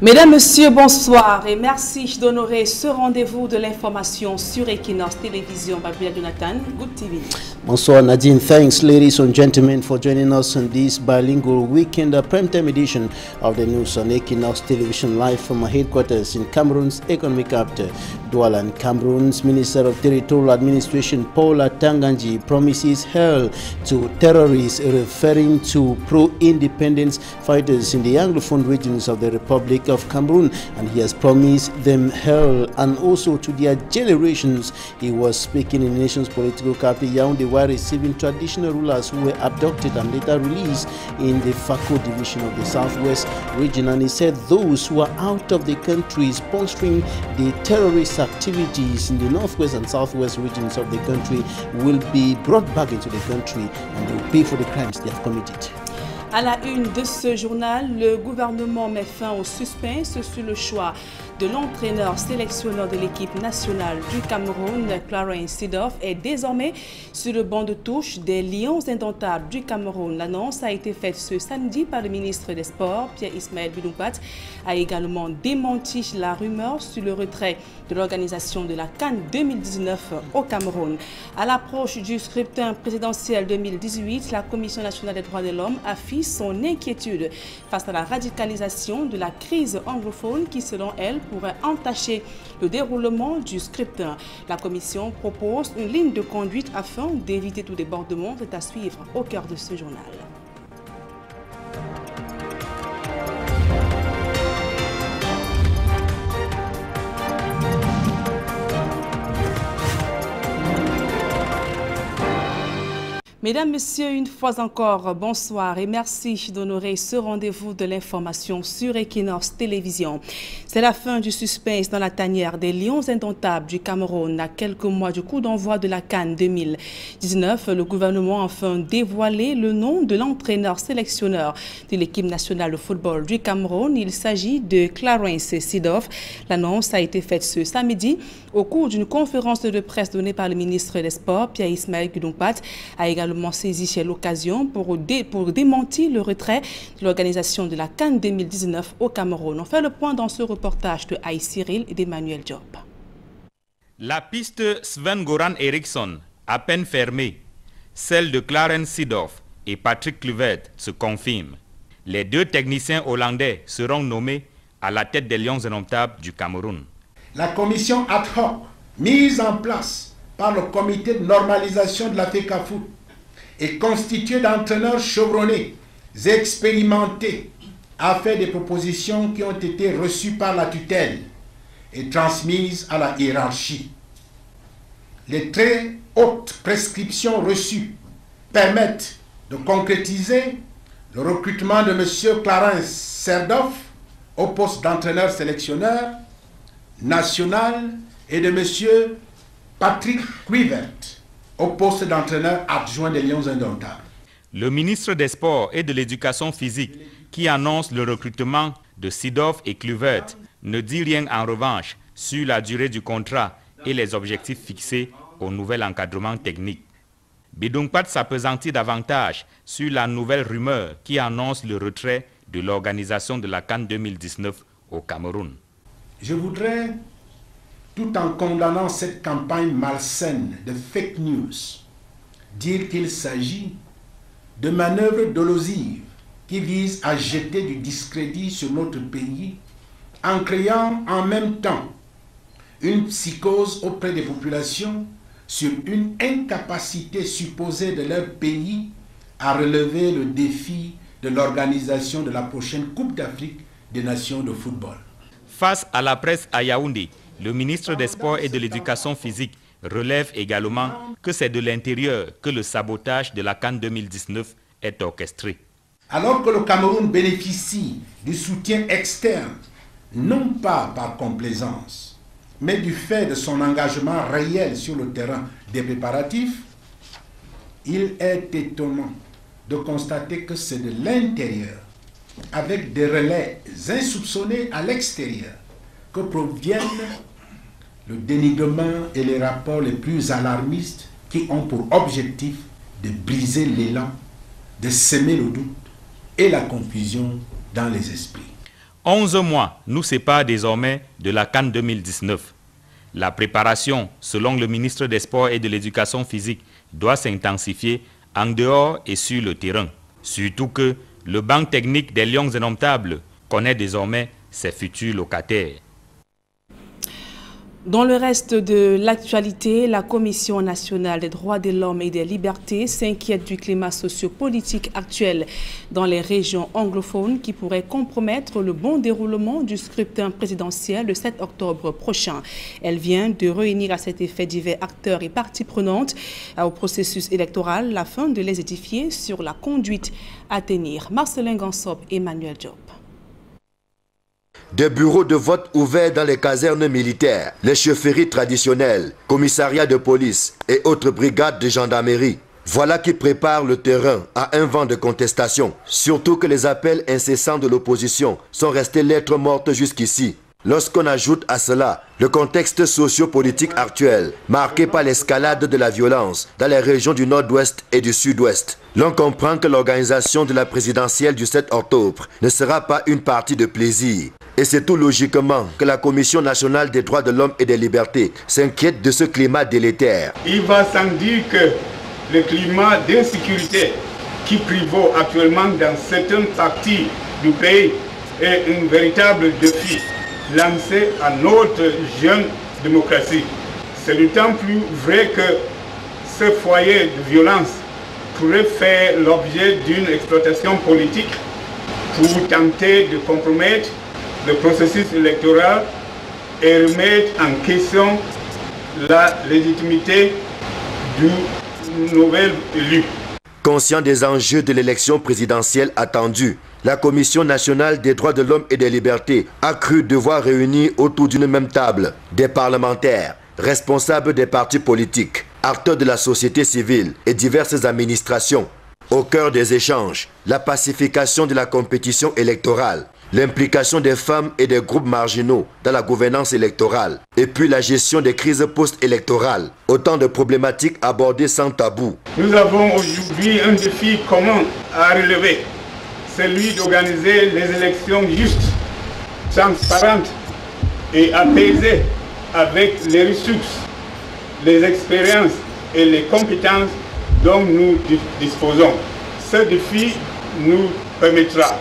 Mesdames, Messieurs, bonsoir et merci d'honorer ce rendez-vous de l'information sur Equinox Télévision. Babia Jonathan, good TV. Bonsoir Nadine, thanks ladies and gentlemen for joining us on this bilingual weekend primetime edition of the news on Equinox Television live from our headquarters in Cameroon's economic capital, Douala. And Cameroon's Minister of Territorial Administration, Paula Tanganji, promises hell to terrorists, referring to pro-independence fighters in the Anglophone regions of the Republic of Cameroon, and he has promised them hell and also to their generations. He was speaking in the nation's political capital, Yaoundé, while receiving traditional rulers who were abducted and later released in the Fako division of the Southwest region. And he said those who are out of the country sponsoring the terrorist activities in the Northwest and Southwest regions of the country will be brought back into the country and they will pay for the crimes they have committed. À la une de ce journal, le gouvernement met fin au suspense sur le choix de l'entraîneur sélectionneur de l'équipe nationale du Cameroun. Clarence Seedorf est désormais sur le banc de touche des Lions indomptables du Cameroun. L'annonce a été faite ce samedi par le ministre des Sports, Pierre-Ismaël Bidounkpat, a également démenti la rumeur sur le retrait de l'organisation de la CAN 2019 au Cameroun. À l'approche du scrutin présidentiel 2018, la Commission nationale des droits de l'homme affiche son inquiétude face à la radicalisation de la crise anglophone qui, selon elle, pourrait entacher le déroulement du scrutin. La Commission propose une ligne de conduite afin d'éviter tout débordement. C'est à suivre au cœur de ce journal. Mesdames, Messieurs, une fois encore, bonsoir et merci d'honorer ce rendez-vous de l'information sur Equinox Télévision. C'est la fin du suspense dans la tanière des Lions indomptables du Cameroun. À quelques mois du coup d'envoi de la CAN 2019, le gouvernement a enfin dévoilé le nom de l'entraîneur sélectionneur de l'équipe nationale de football du Cameroun. Il s'agit de Clarence Seedorf. L'annonce a été faite ce samedi au cours d'une conférence de presse donnée par le ministre des Sports, Pierre-Ismaël Bidounkpat, a également saisi l'occasion pour démentir le retrait de l'organisation de la CAN 2019 au Cameroun. On fait le point dans ce reportage de Aïe Cyril et d'Emmanuel Diop. La piste Sven-Goran Eriksson, à peine fermée, celle de Clarence Seedorf et Patrick Kluivert se confirme. Les deux techniciens hollandais seront nommés à la tête des Lions indomptables du Cameroun. La commission ad hoc mise en place par le comité de normalisation de la FECAFOOT est constituée d'entraîneurs chevronnés, expérimentés, a fait des propositions qui ont été reçues par la tutelle et transmises à la hiérarchie. Les très hautes prescriptions reçues permettent de concrétiser le recrutement de M. Clarence Seedorf au poste d'entraîneur sélectionneur national et de M. Patrick Kluivert au poste d'entraîneur adjoint des Lions indomptables. Le ministre des Sports et de l'Éducation physique, qui annonce le recrutement de Seedorf et Kluivert, ne dit rien en revanche sur la durée du contrat et les objectifs fixés au nouvel encadrement technique. Bidounkpat s'appesantit davantage sur la nouvelle rumeur qui annonce le retrait de l'organisation de la CAN 2019 au Cameroun. Je voudrais, tout en condamnant cette campagne malsaine de fake news, dire qu'il s'agit de manœuvres dolosives qui visent à jeter du discrédit sur notre pays en créant en même temps une psychose auprès des populations sur une incapacité supposée de leur pays à relever le défi de l'organisation de la prochaine Coupe d'Afrique des Nations de football. Face à la presse à Yaoundé, le ministre des Sports et de l'Éducation physique relève également que c'est de l'intérieur que le sabotage de la CAN 2019 est orchestré. Alors que le Cameroun bénéficie du soutien externe, non pas par complaisance, mais du fait de son engagement réel sur le terrain des préparatifs, il est étonnant de constater que c'est de l'intérieur, avec des relais insoupçonnés à l'extérieur, que proviennent le dénigrement et les rapports les plus alarmistes qui ont pour objectif de briser l'élan, de semer le doute et la confusion dans les esprits. 11 mois nous séparent désormais de la CAN 2019. La préparation, selon le ministre des Sports et de l'Éducation physique, doit s'intensifier en dehors et sur le terrain. Surtout que le banc technique des Lions indomptables connaît désormais ses futurs locataires. Dans le reste de l'actualité, la Commission nationale des droits de l'homme et des libertés s'inquiète du climat sociopolitique actuel dans les régions anglophones qui pourrait compromettre le bon déroulement du scrutin présidentiel le 7 octobre prochain. Elle vient de réunir à cet effet divers acteurs et parties prenantes au processus électoral afin de les édifier sur la conduite à tenir. Marcelin Gansop et Emmanuel Diop. Des bureaux de vote ouverts dans les casernes militaires, les chefferies traditionnelles, commissariats de police et autres brigades de gendarmerie. Voilà qui prépare le terrain à un vent de contestation. Surtout que les appels incessants de l'opposition sont restés lettres mortes jusqu'ici. Lorsqu'on ajoute à cela le contexte socio-politique actuel, marqué par l'escalade de la violence dans les régions du nord-ouest et du sud-ouest, l'on comprend que l'organisation de la présidentielle du 7 octobre ne sera pas une partie de plaisir. Et c'est tout logiquement que la Commission nationale des droits de l'homme et des libertés s'inquiète de ce climat délétère. Il va sans dire que le climat d'insécurité qui prévaut actuellement dans certaines parties du pays est un véritable défi lancé à notre jeune démocratie. C'est d'autant plus vrai que ce foyer de violence pourrait faire l'objet d'une exploitation politique pour tenter de compromettre le processus électoral et remettre en question la légitimité du nouvel élu. Conscient des enjeux de l'élection présidentielle attendue, la Commission nationale des droits de l'homme et des libertés a cru devoir réunir autour d'une même table des parlementaires, responsables des partis politiques, acteurs de la société civile et diverses administrations. Au cœur des échanges, la pacification de la compétition électorale, l'implication des femmes et des groupes marginaux dans la gouvernance électorale, et puis la gestion des crises post-électorales. Autant de problématiques abordées sans tabou. Nous avons aujourd'hui un défi commun à relever, celui d'organiser les élections justes, transparentes et apaisées avec les ressources, les expériences et les compétences dont nous disposons. Ce défi nous permettra,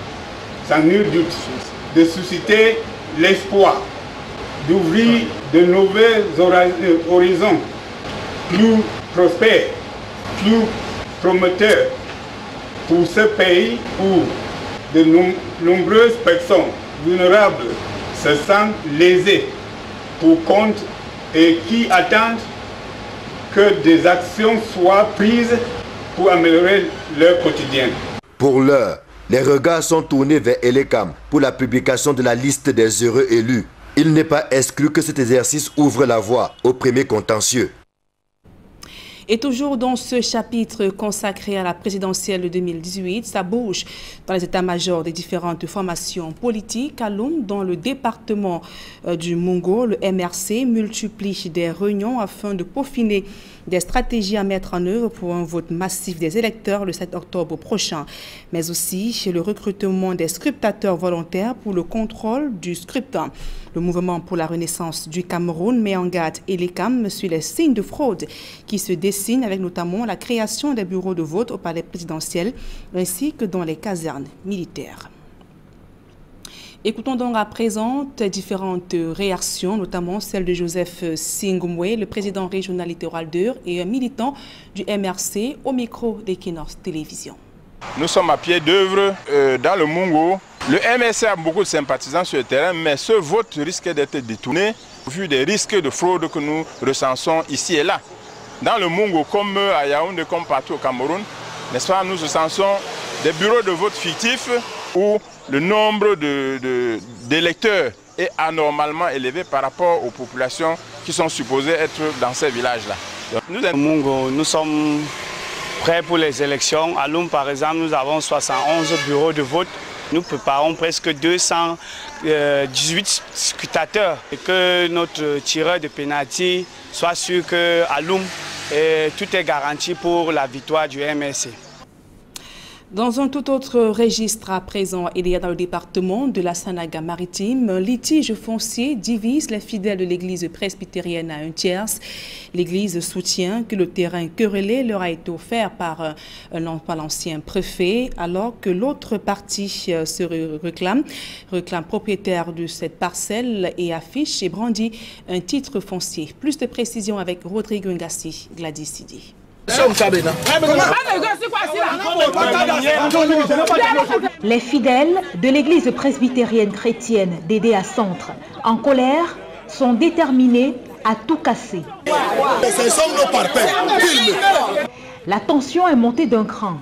sans nul doute, de susciter l'espoir, d'ouvrir de nouveaux horizons plus prospères, plus promoteurs pour ce pays où de nombreuses personnes vulnérables se sentent lésées pour compte et qui attendent que des actions soient prises pour améliorer leur quotidien. Pour l'heure, les regards sont tournés vers Elekam pour la publication de la liste des heureux élus. Il n'est pas exclu que cet exercice ouvre la voie au premier contentieux. Et toujours dans ce chapitre consacré à la présidentielle de 2018, ça bouge dans les états-majors des différentes formations politiques. À Loum, dans le département du Mungo, le MRC multiplie des réunions afin de peaufiner des stratégies à mettre en œuvre pour un vote massif des électeurs le 7 octobre prochain, mais aussi le recrutement des scrutateurs volontaires pour le contrôle du scrutin. Le mouvement pour la renaissance du Cameroun met en garde Elekam sur les signes de fraude qui se dessinent avec notamment la création des bureaux de vote au palais présidentiel ainsi que dans les casernes militaires. Écoutons donc à présent différentes réactions, notamment celle de Joseph Singumwe, le président régional littoral 2 et un militant du MRC au micro d'Equinox Télévision. Nous sommes à pied d'œuvre dans le Mungo. Le MRC a beaucoup de sympathisants sur le terrain, mais ce vote risque d'être détourné au vu des risques de fraude que nous recensons ici et là. Dans le Mungo, comme à Yaoundé, comme partout au Cameroun, n'est-ce pas, nous recensons des bureaux de vote fictifs où le nombre d'électeurs est anormalement élevé par rapport aux populations qui sont supposées être dans ces villages-là. Nous, au Mungo, nous sommes prêts pour les élections. À Loum, par exemple, nous avons 71 bureaux de vote. Nous préparons presque 218 scrutateurs et que notre tireur de pénalty soit sûr qu'à Loum, tout est garanti pour la victoire du MRC. Dans un tout autre registre à présent, il y a dans le département de la Sanaga-Maritime, un litige foncier divise les fidèles de l'église presbytérienne à un tiers. L'église soutient que le terrain querellé leur a été offert par l'ancien préfet, alors que l'autre partie se réclame propriétaire de cette parcelle et affiche et brandit un titre foncier. Plus de précisions avec Rodrigo Ngassi, Gladys Sidi. Les fidèles de l'église presbytérienne chrétienne d'Edea Centre, en colère, sont déterminés à tout casser. La tension est montée d'un cran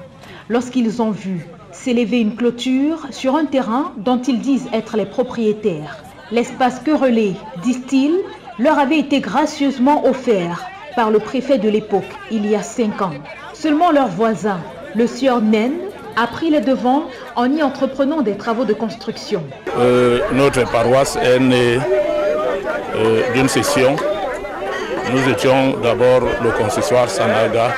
lorsqu'ils ont vu s'élever une clôture sur un terrain dont ils disent être les propriétaires. L'espace querellé, disent-ils, leur avait été gracieusement offert par le préfet de l'époque, il y a 5 ans. Seulement leur voisin, le sieur Nen, a pris les devants en y entreprenant des travaux de construction. Notre paroisse est née d'une session. Nous étions d'abord le consistoire Sanaga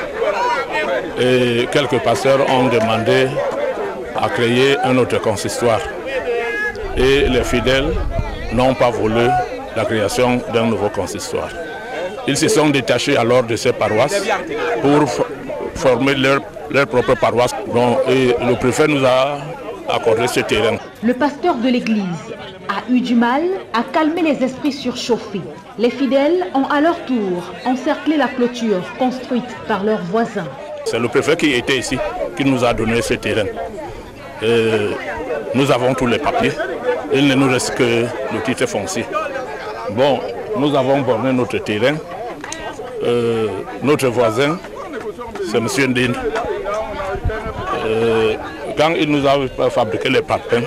et quelques pasteurs ont demandé à créer un autre consistoire. Et les fidèles n'ont pas voulu la création d'un nouveau consistoire. Ils se sont détachés alors de ces paroisses pour former leur propre paroisse. Et le préfet nous a accordé ce terrain. Le pasteur de l'église a eu du mal à calmer les esprits surchauffés. Les fidèles ont à leur tour encerclé la clôture construite par leurs voisins. C'est le préfet qui était ici qui nous a donné ce terrain. Nous avons tous les papiers. Il ne nous reste que le titre foncier. Bon, nous avons borné notre terrain. Notre voisin, c'est M. Ndine. Quand il nous a fabriqué les parpaings,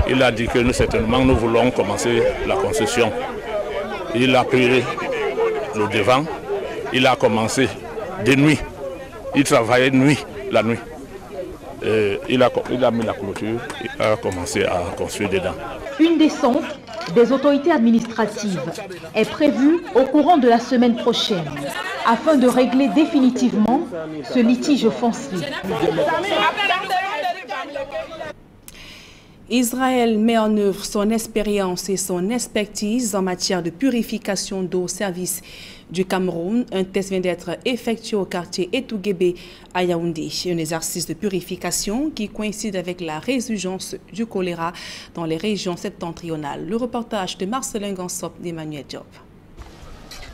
il a dit que nous, certainement, nous voulons commencer la construction. Il a pris le devant, il a commencé de nuit. Il travaillait la nuit. Il a mis la clôture, il a commencé à construire dedans. Une descente des autorités administratives est prévue au courant de la semaine prochaine afin de régler définitivement ce litige foncier. Israël met en œuvre son expérience et son expertise en matière de purification d'eau au service du Cameroun. Un test vient d'être effectué au quartier Etouguébé à Yaoundé. Un exercice de purification qui coïncide avec la résurgence du choléra dans les régions septentrionales. Le reportage de Marcelin Gansop d'Emmanuel Diop.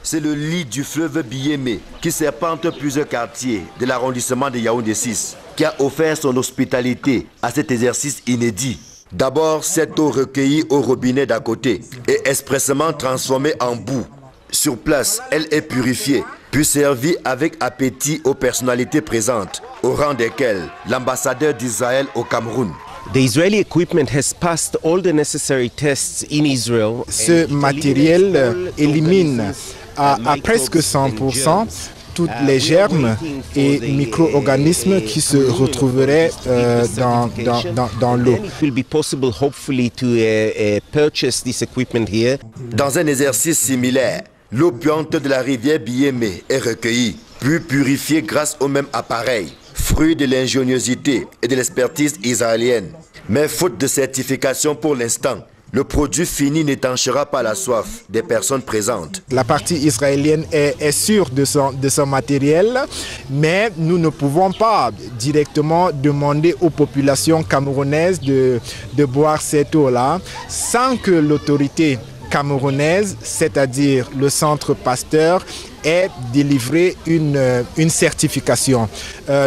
C'est le lit du fleuve Biémé qui serpente plusieurs quartiers de l'arrondissement de Yaoundé 6 qui a offert son hospitalité à cet exercice inédit. D'abord, cette eau recueillie au robinet d'à côté est expressément transformée en boue. Sur place, elle est purifiée, puis servie avec appétit aux personnalités présentes, au rang desquelles l'ambassadeur d'Israël au Cameroun. Ce matériel élimine à presque 100% toutes les germes et micro-organismes qui se retrouveraient dans l'eau. Dans un exercice similaire, l'eau puante de la rivière Biémé est recueillie, puis purifiée grâce au même appareil, fruit de l'ingéniosité et de l'expertise israélienne. Mais faute de certification pour l'instant, le produit fini n'étanchera pas la soif des personnes présentes. La partie israélienne est sûre de son matériel, mais nous ne pouvons pas directement demander aux populations camerounaises de boire cette eau-là sans que l'autorité camerounaise, c'est-à-dire le Centre Pasteur, ait délivré une certification.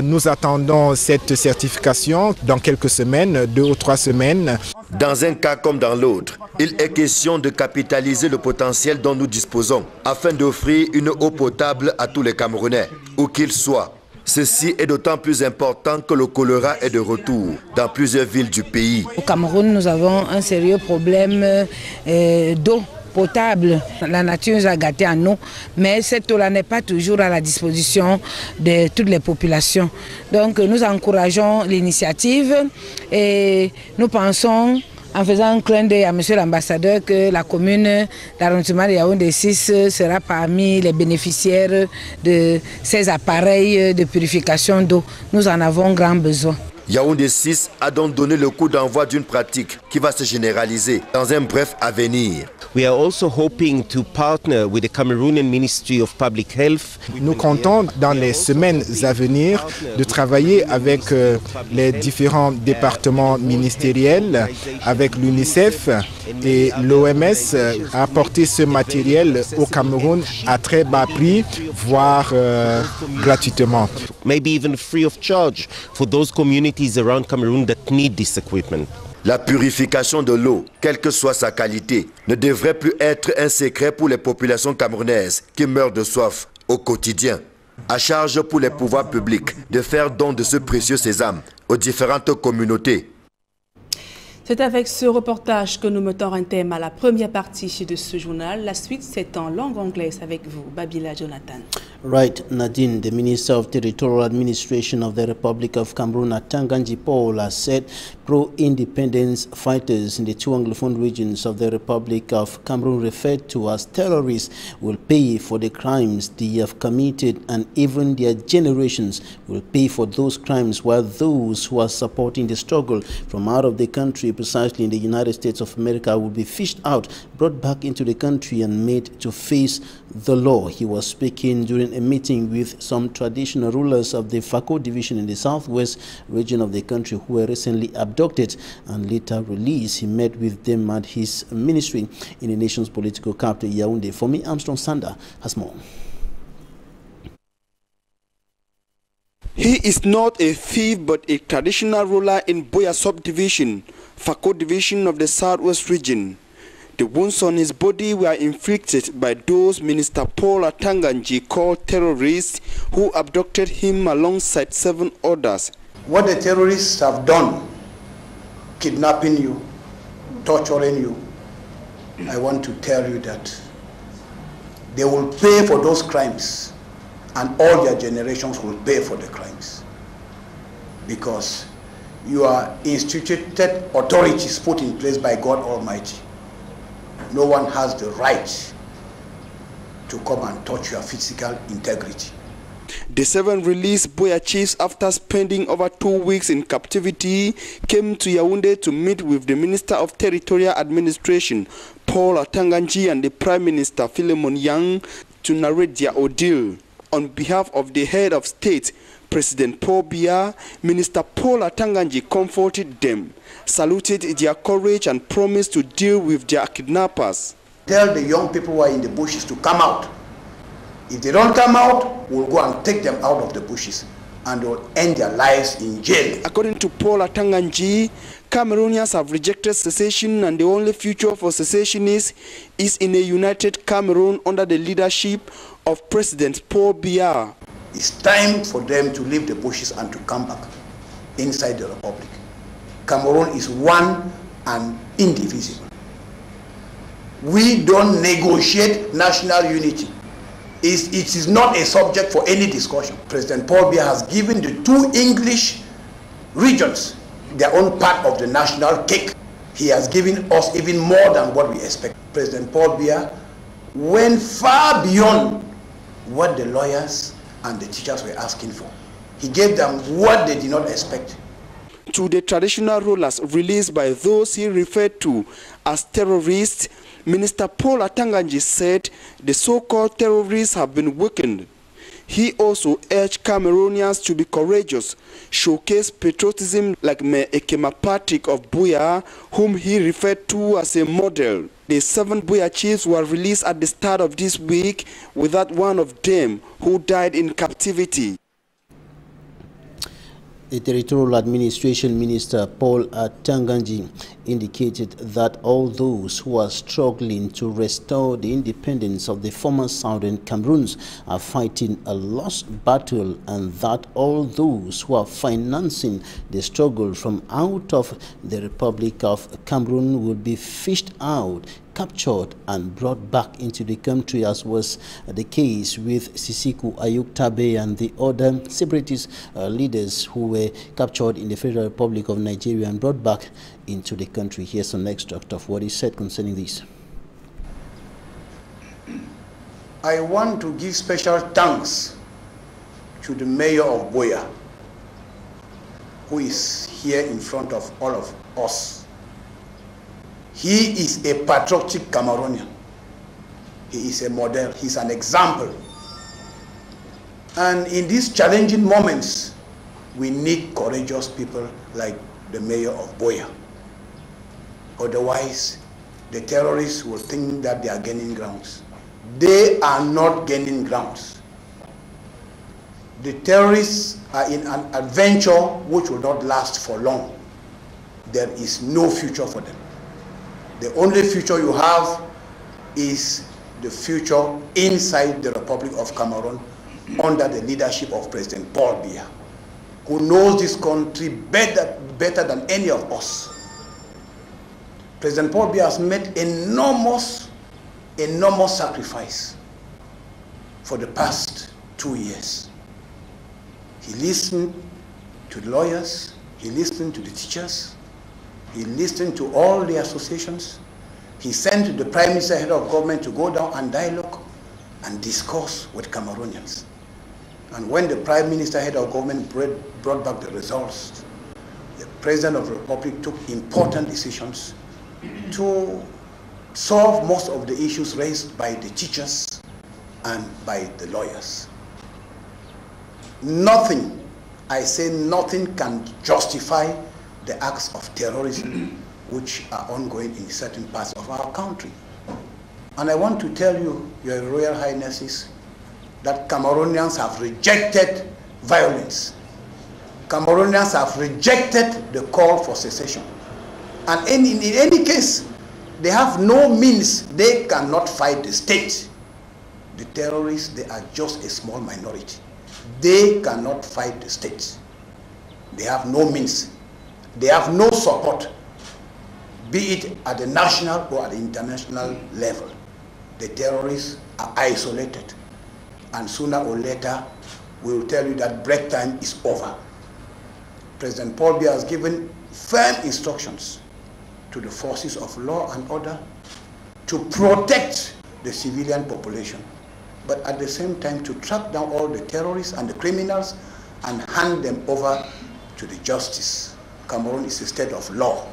Nous attendons cette certification dans quelques semaines, 2 ou 3 semaines. Dans un cas comme dans l'autre, il est question de capitaliser le potentiel dont nous disposons afin d'offrir une eau potable à tous les Camerounais, où qu'ils soient. Ceci est d'autant plus important que le choléra est de retour dans plusieurs villes du pays. Au Cameroun, nous avons un sérieux problème d'eau potable. La nature nous a gâtés en eau, mais cette eau-là n'est pas toujours à la disposition de toutes les populations. Donc nous encourageons l'initiative et nous pensons, en faisant un clin d'œil à M. l'ambassadeur, que la commune d'arrondissement de Yaoundé 6 sera parmi les bénéficiaires de ces appareils de purification d'eau. Nous en avons grand besoin. Yaoundé 6 a donc donné le coup d'envoi d'une pratique qui va se généraliser dans un bref avenir. We are also hoping to partner with the Cameroonian Ministry of Public Health. Nous comptons dans les semaines à venir de travailler avec les différents départements ministériels, avec l'UNICEF et l'OMS, à apporter ce matériel au Cameroun à très bas prix, voire gratuitement. Maybe even free of charge for those communities around Cameroon that need this equipment. La purification de l'eau, quelle que soit sa qualité, ne devrait plus être un secret pour les populations camerounaises qui meurent de soif au quotidien. À charge pour les pouvoirs publics de faire don de ce précieux sésame aux différentes communautés. C'est avec ce reportage que nous mettons un thème à la première partie de ce journal. La suite, c'est en langue anglaise avec vous, Babila Jonathan. Right, Nadine, the Minister of Territorial Administration of the Republic of Cameroon, Tanganji Paul, has said pro-independence fighters in the two Anglophone regions of the Republic of Cameroon, referred to as terrorists, will pay for the crimes they have committed, and even their generations will pay for those crimes, while those who are supporting the struggle from out of the country, precisely in the United States of America, will be fished out, brought back into the country and made to face the law. He was speaking during a meeting with some traditional rulers of the Fako division in the southwest region of the country who were recently abducted and later released. He met with them at his ministry in the nation's political capital, Yaoundé. For me, Armstrong Sander has more. He is not a thief but a traditional ruler in Boya subdivision, Fako division of the southwest region. The wounds on his body were inflicted by those Minister Paul Atanganji called terrorists who abducted him alongside 7 others. What the terrorists have done, kidnapping you, torturing you, I want to tell you that they will pay for those crimes, and all their generations will pay for the crimes, because you are instituted authorities put in place by God Almighty. No one has the right to come and touch your physical integrity. The 7 released Boya chiefs, after spending over 2 weeks in captivity, came to Yaoundé to meet with the Minister of Territorial Administration, Paul Atanganji, and the Prime Minister, Philemon Yang, to narrate their ordeal. On behalf of the head of state, President Paul Biya, Minister Paul Atanganji comforted them, saluted their courage, and promised to deal with their kidnappers. Tell the young people who are in the bushes to come out. If they don't come out, we'll go and take them out of the bushes, and they'll end their lives in jail. According to Paul Atanganji, Cameroonians have rejected secession, and the only future for secessionists is in a united Cameroon under the leadership of President Paul Biya. It's time for them to leave the bushes and to come back inside the Republic. Cameroon is one and indivisible. We don't negotiate national unity. It is not a subject for any discussion. President Paul Biya has given the 2 English regions their own part of the national cake. He has given us even more than what we expect. President Paul Biya went far beyond what the lawyers and the teachers were asking for. He gave them what they did not expect. To the traditional rulers released by those he referred to as terrorists, Minister Paul Atanganji said the so-called terrorists have been weakened. He also urged Cameroonians to be courageous, showcase patriotism like Me Ekema Patrick of Boya, whom he referred to as a model. The 7 Boya chiefs were released at the start of this week, without one of them who died in captivity. The Territorial Administration Minister Paul Atanganji indicated that all those who are struggling to restore the independence of the former Southern Cameroons are fighting a lost battle, and that all those who are financing the struggle from out of the Republic of Cameroon will be fished out, captured and brought back into the country, as was the case with Sisiku Ayuk Tabe and the other separatist leaders who were captured in the Federal Republic of Nigeria and brought back into the country. Here's an extract of what he said concerning this. I want to give special thanks to the mayor of Boya, who is here in front of all of us. He is a patriotic Cameroonian. He is a model. He's an example. And in these challenging moments, we need courageous people like the mayor of Buea. Otherwise, the terrorists will think that they are gaining grounds. They are not gaining grounds. The terrorists are in an adventure which will not last for long. There is no future for them. The only future you have is the future inside the Republic of Cameroon under the leadership of President Paul Biya, who knows this country better than any of us. President Paul Biya has made enormous sacrifice for the past 2 years. He listened to the lawyers, he listened to the teachers, he listened to all the associations. He sent the Prime Minister, head of government, to go down and dialogue and discuss with Cameroonians. And when the Prime Minister, head of government, brought back the results, the President of the Republic took important decisions to solve most of the issues raised by the teachers and by the lawyers. Nothing, I say nothing, can justify the acts of terrorism which are ongoing in certain parts of our country. And I want to tell you, Your Royal Highnesses, that Cameroonians have rejected violence. Cameroonians have rejected the call for secession. And in any case, they have no means. They cannot fight the state. The terrorists, they are just a small minority. They cannot fight the state. They have no means. They have no support, be it at the national or at the international level. The terrorists are isolated. And sooner or later, we will tell you that break time is over. President Paul Biya has given firm instructions to the forces of law and order to protect the civilian population, but at the same time to track down all the terrorists and the criminals and hand them over to the justice. Cameroon is a state of law.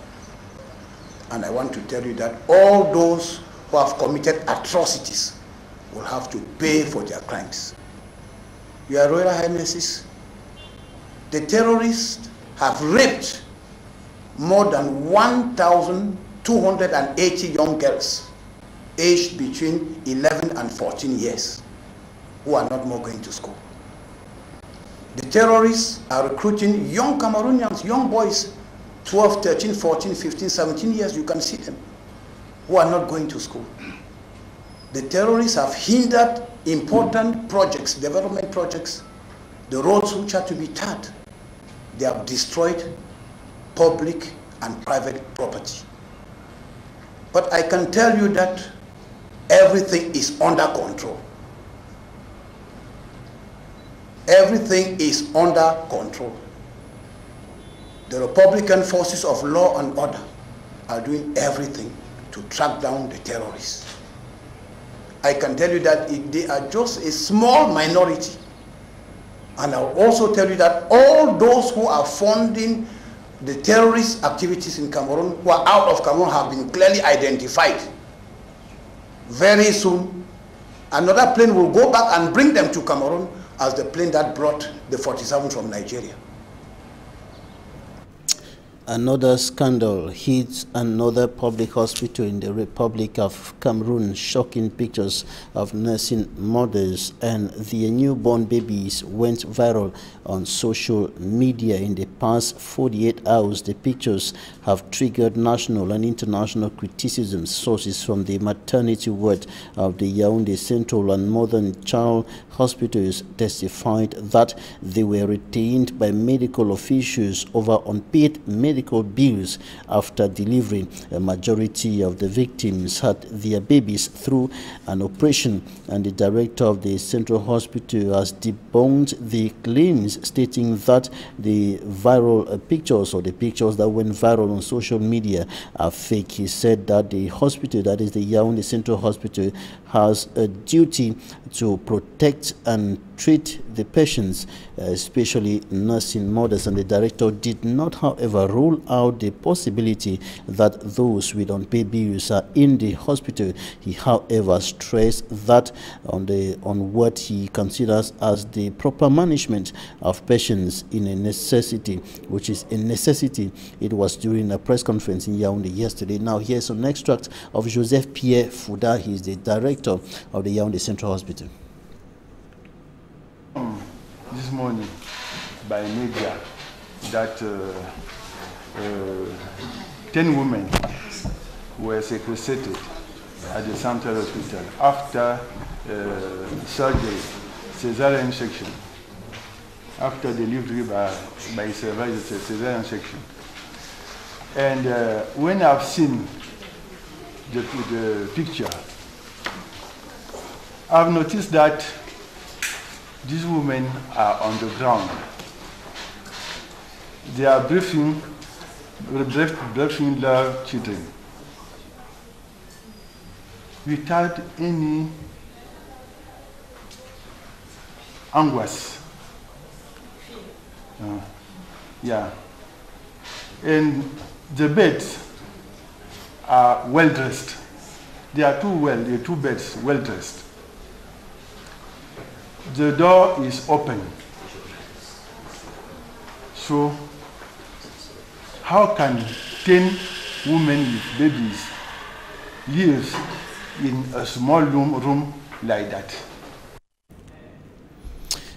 And I want to tell you that all those who have committed atrocities will have to pay for their crimes. Your Royal Highnesses, the terrorists have raped more than 1,280 young girls aged between 11 and 14 years who are not more going to school. The terrorists are recruiting young Cameroonians, young boys, 12, 13, 14, 15, 17 years, you can see them, who are not going to school. The terrorists have hindered important projects, development projects, the roads which are to be tarred. They have destroyed public and private property. But I can tell you that everything is under control. Everything is under control. The Republican forces of law and order are doing everything to track down the terrorists. I can tell you that they are just a small minority. And I'll also tell you that all those who are funding the terrorist activities in Cameroon, who are out of Cameroon, have been clearly identified. Very soon, another plane will go back and bring them to Cameroon as the plane that brought the 47 from Nigeria. Another scandal hits another public hospital in the Republic of Cameroon. Shocking pictures of nursing mothers and their newborn babies went viral on social media in the past 48 hours. The pictures have triggered national and international criticism. Sources from the maternity ward of the Yaoundé Central and Modern Child Hospitals testified that they were retained by medical officials over unpaid medical bills after delivery. A majority of the victims had their babies through an operation, and the director of the Central Hospital has debunked the claims, stating that the viral pictures, or the pictures that went viral on social media, are fake. He said that the hospital, that is the Yaoundé Central Hospital, has a duty to protect and treat the patients, especially nursing mothers, and the director did not, however, rule out the possibility that those with unpaid bills are in the hospital. He, however, stressed that on what he considers as the proper management of patients in a necessity, which is a necessity. It was during a press conference in Yaoundé yesterday. Now here's an extract of Joseph Pierre Fouda. He is the director of the Yaoundé Central Hospital. This morning by media that 10 women were sequestrated at the Central Hospital after surgery, cesarean section, after delivery by cesarean section. And when I've seen the picture, I've noticed that these women are on the ground. They are breastfeeding their children without any anguish. Yeah. And the beds are well dressed. They are two beds well dressed. The door is open. So how can 10 women with babies live in a small room like that?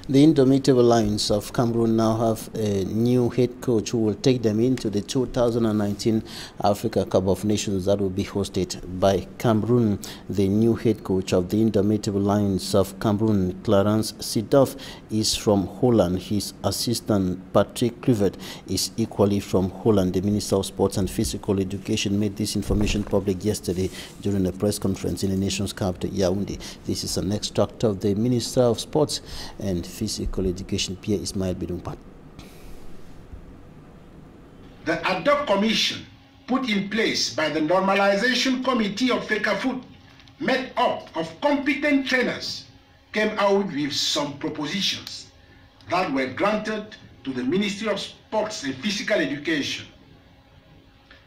The Indomitable Lions of Cameroon now have a new head coach who will take them into the 2019 Africa Cup of Nations that will be hosted by Cameroon. The new head coach of the Indomitable Lions of Cameroon, Clarence Seedorf, is from Holland. His assistant, Patrick Kluivert, is equally from Holland. The Minister of Sports and Physical Education made this information public yesterday during a press conference in the nation's capital, Yaoundé. This is an extract of the Minister of Sports and Physical Education, Pierre Ismail Bidumpat. The ad hoc commission put in place by the Normalization Committee of FECAFOOT, made up of competent trainers, came out with some propositions that were granted to the Ministry of Sports and Physical Education.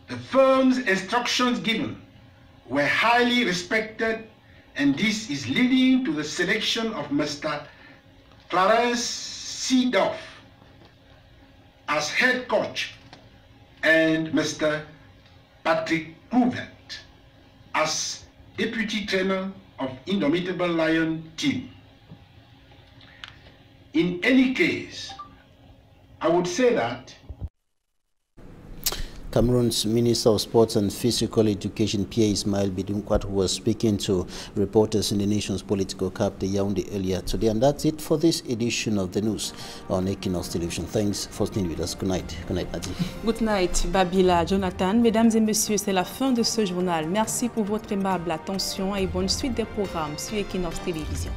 The firm's instructions given were highly respected, and this is leading to the selection of Mr. Clarence Seedorf as head coach and Mr. Patrick Kluivert as deputy trainer of Indomitable Lion team. In any case, I would say that Cameroon's Minister of Sports and Physical Education, Pierre Ismail Bidumpat, who was speaking to reporters in the nation's political capital, Yaoundé, earlier today. And that's it for this edition of the news on Equinox Television. Thanks for staying with us. Good night. Good night, Nadi. Good night, Babila, Jonathan. Mesdames et messieurs, c'est la fin de ce journal. Merci pour votre aimable attention et bonne suite des programmes sur Equinox Télévision.